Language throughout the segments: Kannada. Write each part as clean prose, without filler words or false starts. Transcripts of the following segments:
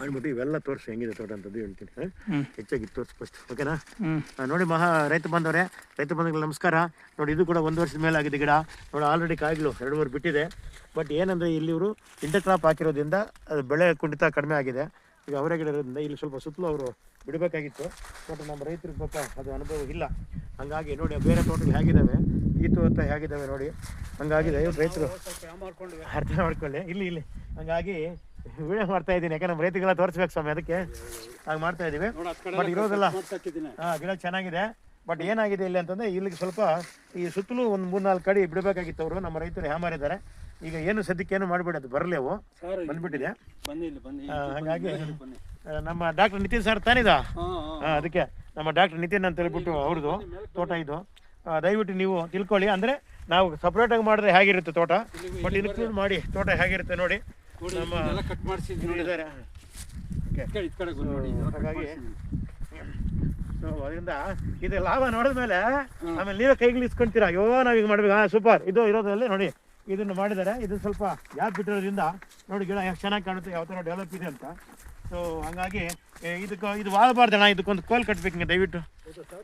ಅಂದ್ಬಿಟ್ಟು ಇವೆಲ್ಲ ತೋರಿಸಿ ಹೆಂಗಿದೆ ತೋಟ ಅಂತದ್ದು ಹೇಳ್ತೀನಿ. ಹೆಚ್ಚಾಗಿ ತೋರಿಸಿ ಫಸ್ಟ್, ಓಕೆನಾ? ನೋಡಿ ರೈತ ಬಂಧುಗಳು ನಮಸ್ಕಾರ. ನೋಡಿ ಇದು ಕೂಡ 1 ವರ್ಷದ ಮೇಲೆ ಆಗಿದೆ ಗಿಡ. ನೋಡಿ ಆಲ್ರೆಡಿ ಕಾಯಿಗಳು 2-3 ಬಿಟ್ಟಿದೆ. ಬಟ್ ಏನಂದರೆ ಇಲ್ಲಿ ಇವರು ಇಂಟರ್ ಕ್ರಾಪ್ ಹಾಕಿರೋದ್ರಿಂದ ಅದು ಬೆಳೆ ಕುಂಠಿತ ಕಡಿಮೆ ಆಗಿದೆ. ಈಗ ಅವರೇ ಗಿಡ ಇರೋದ್ರಿಂದ ಇಲ್ಲಿ ಸ್ವಲ್ಪ ಸುತ್ತಲೂ ಅವರು ಬಿಡಬೇಕಾಗಿತ್ತು. ಬಟ್ ನಮ್ಮ ರೈತರಿಗೆ ಪಾಪ ಅದು ಅನುಭವ ಇಲ್ಲ. ಹಾಗಾಗಿ ನೋಡಿ ಬೇರೆ ತೋಟಗಳು ಹೇಗಿದ್ದಾವೆ, ಈ ತೋಟ ಹೇಗಿದ್ದಾವೆ ನೋಡಿ, ಹಂಗಾಗಿದೆ. ರೈತರು ಅರ್ಥ ಮಾಡ್ಕೊಳ್ಳಿ. ಇಲ್ಲಿ ಹಂಗಾಗಿ ವಿಡಿಯೋ ಮಾಡ್ತಾ ಇದ್ದೀನಿ, ಯಾಕೆ ನಮ್ಮ ರೈತರಿಗೆಲ್ಲ ತೋರಿಸ್ಬೇಕು ಸ್ವಾಮಿ, ಅದಕ್ಕೆ ಹಾಗೆ ಮಾಡ್ತಾ ಇದ್ದೀವಿ. ಬಟ್ ಇರೋದೆಲ್ಲ ಗಿಡ ಚೆನ್ನಾಗಿದೆ. ಬಟ್ ಏನಾಗಿದೆ ಇಲ್ಲಿ ಅಂತಂದರೆ ಇಲ್ಲಿಗೆ ಸ್ವಲ್ಪ ಈ ಸುತ್ತಲೂ ಒಂದು 3-4 ಕಡೆ ಬಿಡಬೇಕಾಗಿತ್ತು. ಅವರು ನಮ್ಮ ರೈತರು ಹ್ಯಾಮಾರಿದ್ದಾರೆ. ಈಗ ಏನು ಸದ್ಯಕ್ಕೆ ಏನು ಮಾಡಬೇಡಿ, ಅದು ಬರಲಿ, ಅವು ಬಂದ್ಬಿಟ್ಟಿದೆ. ಹಾಗಾಗಿ ನಮ್ಮ ಡಾಕ್ಟರ್ ನಿತಿನ್ ಸರ್ ತಾನಿದ, ಅದಕ್ಕೆ ನಮ್ಮ ಡಾಕ್ಟರ್ ನಿತಿನ್ ಅಂತ ಹೇಳ್ಬಿಟ್ಟು ಅವ್ರದ್ದು ತೋಟ ಇದು. ದಯವಿಟ್ಟು ನೀವು ತಿಳ್ಕೊಳ್ಳಿ. ಅಂದರೆ ನಾವು ಸಪ್ರೇಟಾಗಿ ಮಾಡಿದ್ರೆ ಹೇಗಿರುತ್ತೆ ತೋಟ, ಬಟ್ ಇನ್ಕ್ಲೂಡ್ ಮಾಡಿ ತೋಟ ಹೇಗಿರುತ್ತೆ ನೋಡಿ. ನಮ್ಮ ಇದ್ದಾರೆ. ಹಾಗಾಗಿ ಅದರಿಂದ ಇದು ಲಾಭ ನೋಡಿದ್ಮೇಲೆ ಆಮೇಲೆ ನೀವೇ ಕೈಗೆ ಇಸ್ಕೊಂತೀರಾ, ಅಯ್ಯೋ ನಾವು ಈಗ ಮಾಡ್ಬೇಕು. ಸೂಪರ್. ಇದು ಇರೋದ್ರಲ್ಲಿ ನೋಡಿ ಇದನ್ನು ಮಾಡಿದ್ದಾರೆ. ಇದು ಸ್ವಲ್ಪ ಗ್ಯಾಪ್ ಬಿಟ್ಟಿರೋದ್ರಿಂದ ನೋಡಿ ಗಿಡ ಎಷ್ಟು ಚೆನ್ನಾಗಿ ಕಾಣುತ್ತೆ, ಯಾವ ಥರ ಡೆವಲಪ್ ಇದೆ ಅಂತ. ಸೊ ಹಂಗಾಗಿ ಇದು ವಾಳಬಾರ್ದಣ್ಣ, ಇದಕ್ಕೊಂದು ಕೋಲ್ ಕಟ್ಟಬೇಕು ದಯವಿಟ್ಟು.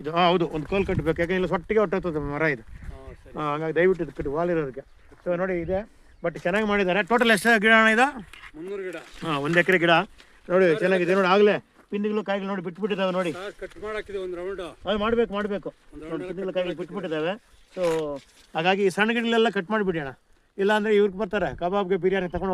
ಇದು ಹೌದು, ಒಂದು ಕೋಲ್ ಕಟ್ಟಬೇಕು, ಯಾಕೆ ಇಲ್ಲ ಸೊಟ್ಟಿಗೆ ಹೊಟ್ಟೋಗ್ತದೆ ಮರ ಇದು. ಹಂಗಾಗಿ ದಯವಿಟ್ಟು ಇದು ಕಟ್ಟಿ ವಾಲ್ ಇರೋದಕ್ಕೆ. ಸೊ ನೋಡಿ ಇದೆ, ಬಟ್ ಚೆನ್ನಾಗಿ ಮಾಡಿದ್ದಾರೆ. ಟೋಟಲ್ ಎಷ್ಟು ಗಿಡ ಅಣ್ಣ ಇದು? 300 ಗಿಡ, 1 ಎಕರೆ ಗಿಡ. ನೋಡಿ ಚೆನ್ನಾಗಿದೆ ನೋಡಿ. ಆಗಲೇ ಪಿಂಡಿಗಳು ಕಾಯಿಗಳು ನೋಡಿ ಬಿಟ್ಬಿಟ್ಟಿದ್ದಾವೆ ನೋಡಿ. ಅದು ಮಾಡಬೇಕು ನೋಡಿ, ಪಿಂಡಿಗಳು ಕಾಯಿಗಳು ಬಿಟ್ಬಿಟ್ಟಿದ್ದಾವೆ. ಸೊ ಹಾಗಾಗಿ ಸಣ್ಣ ಗಿಡಗಳೆಲ್ಲ ಕಟ್ ಮಾಡಿಬಿಡಿ ಅಣ್ಣ, ಇಲ್ಲಾಂದರೆ ಇವ್ರಿಗೆ ಬರ್ತಾರೆ ಕಬಾಬ್ಗೆ ಬಿರಿಯಾನಿ ತಗೊಂಡು